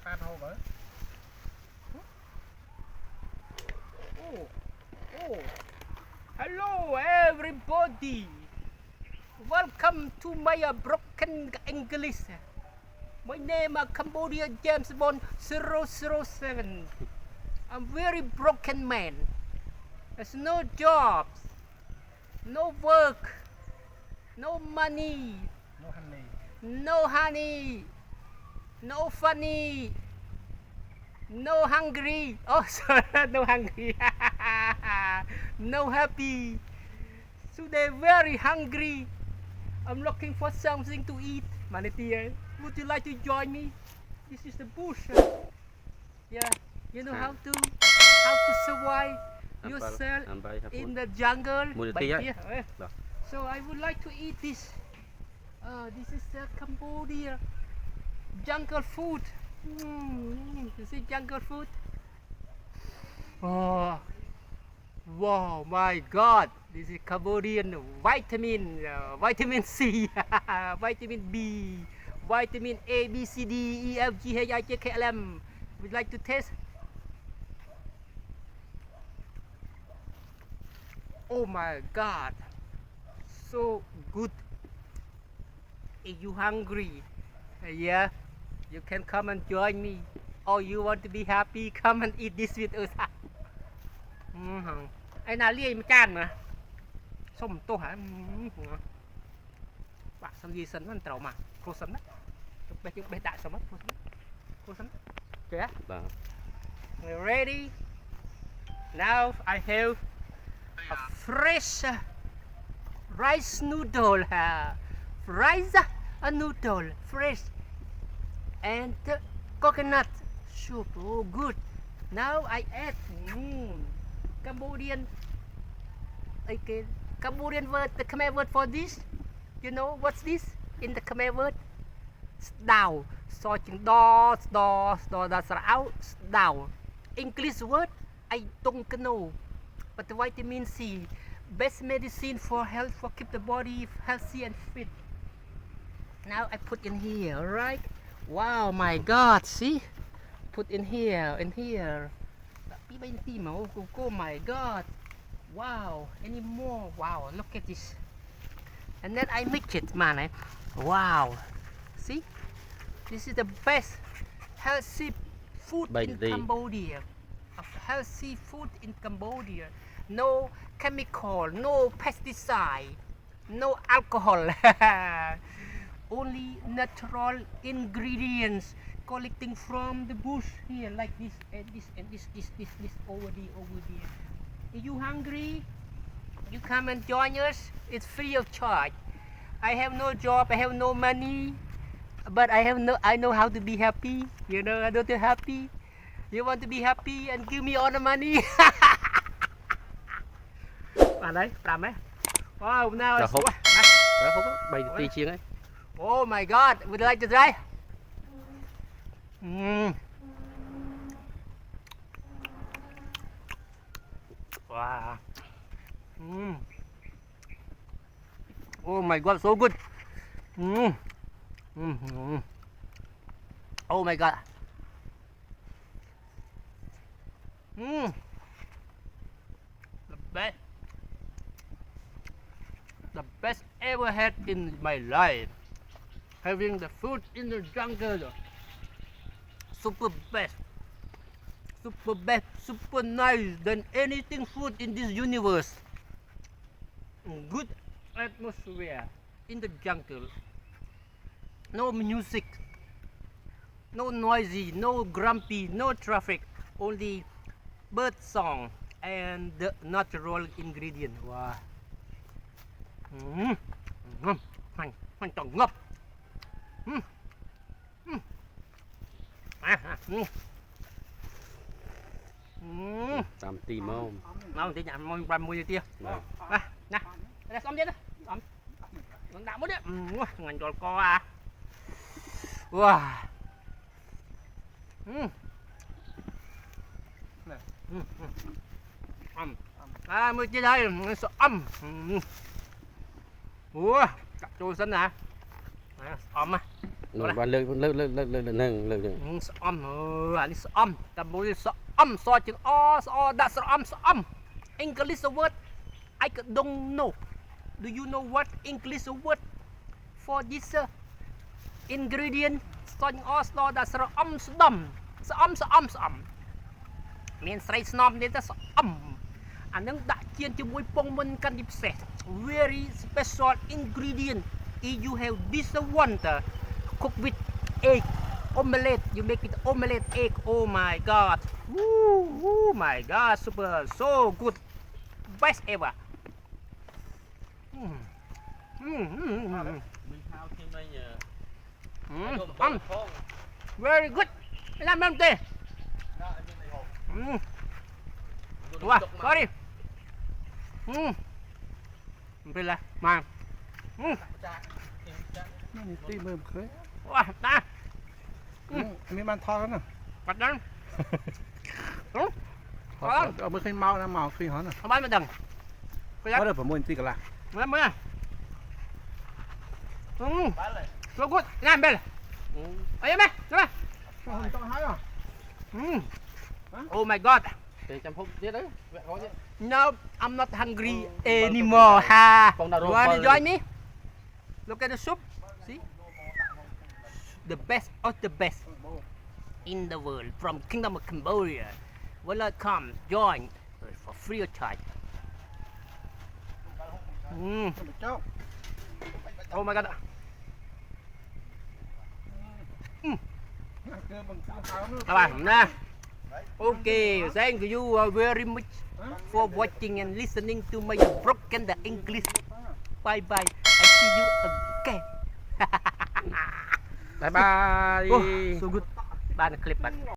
Oh, oh, hello everybody. Welcome to my broken English. My name is Cambodia James Bond 007. I'm very broken man. There's no jobs, no work, no money, no honey, no funny, no hungry. Oh, sorry, no hungry. No happy. Today very hungry. I'm looking for something to eat. Manitier, would you like to join me? This is the bush. Yeah, you know how to survive yourself in the jungle. So I would like to eat this. This is Cambodia jungle food. You see jungle food? Oh, wow, my God! This is Cambodian vitamin C, vitamin B, vitamin A, B, C, D, E, F, G, H, I, J, K, L, M. Would you like to taste? Oh my God! So good. If you hungry, yeah, you can come and join me. Or you want to be happy, come and eat this with us. Ai nào lia mà chan mà xong tô hả bạn xong gì sân nó trầu mà cô sân đó chúng bé đại xong mất cô sân kìa ready now I have a fresh rice noodle rice a noodle fresh and coconut soup. Oh good. Now I add Cambodian Cambodian word, the Khmer word for this. You know what's this in the Khmer word? Đào. So chừng đo that's đào. English word I don't know. But the vitamin C, best medicine for health, for keep the body healthy and fit. Now I put in here, alright? Wow, my God, see? Put in here, Oh my God! Wow! Any more? Wow! Look at this. And then I mix it, man. Wow! See? This is the best healthy food in Cambodia. Healthy food in Cambodia. No chemical, no pesticide, no alcohol. Only natural ingredients collecting from the bush here, like this and this and this over there. Are you hungry? You come and join us. It's free of charge. I have no job, I have no money, but I know how to be happy. You know how to be happy. You want to be happy and give me all the money. Wow, now it's oh my God, would you like to try? Wow. Oh my God, so good. Oh my God. The best ever had in my life. Having the food in the jungle. Super best, super nice than anything food in this universe. Good atmosphere in the jungle. No music, no noisy, no grumpy, no traffic. Only bird song and the natural ingredient. Wow. Hoành tròn ngập. Tam tì mông. Mau tí nhà mông băm mùi tia. Nè, đây xóm chết đó. Xóm. Nó đạm mất đấy. Ngành tròn co à. Wow. Mới chơi đây, sợ âm. Ủa, cặp trôi sân nè. Ẩm à. Nó bạn lơ nâng. Ini seom. Tapi seom so chừng o that seom. English word I don't know. Do you know what English word for this ingredient? So chừng o that seom. មានស្រីស្នំនេះទៅស្អំ អានឹងដាក់ជៀនជាមួយពងមុនកាន់ទីពិសេស very special ingredient if you have this one cook with egg omelette you make it omelette egg oh my god oh my god super so good best ever very good làm tê Wah, sorry. Bên là mà. Ini ti mơ khơi. Wah, ta. Ini man thon nè. Bật đó. Đúng. Ở mơ khơi mau nó màu khơi hả nè. Không bán mà đừng. Có được phải mua tí cả là. Mới. So good. Làm bên. Ấy mẹ, đây. Không hái à? Oh my god. Để chăm phúc chết đấy. No, I'm not hungry anymore. Ha. You want to join me? Look at the soup. See? The best of the best in the world from Kingdom of Cambodia. Welcome, join for free of charge. Oh my god. Các bạn nè. Okay, thank you very much for watching and listening to my broken English. Bye bye. I see you again. Bye bye. Oh, so good. Ban clip bạn.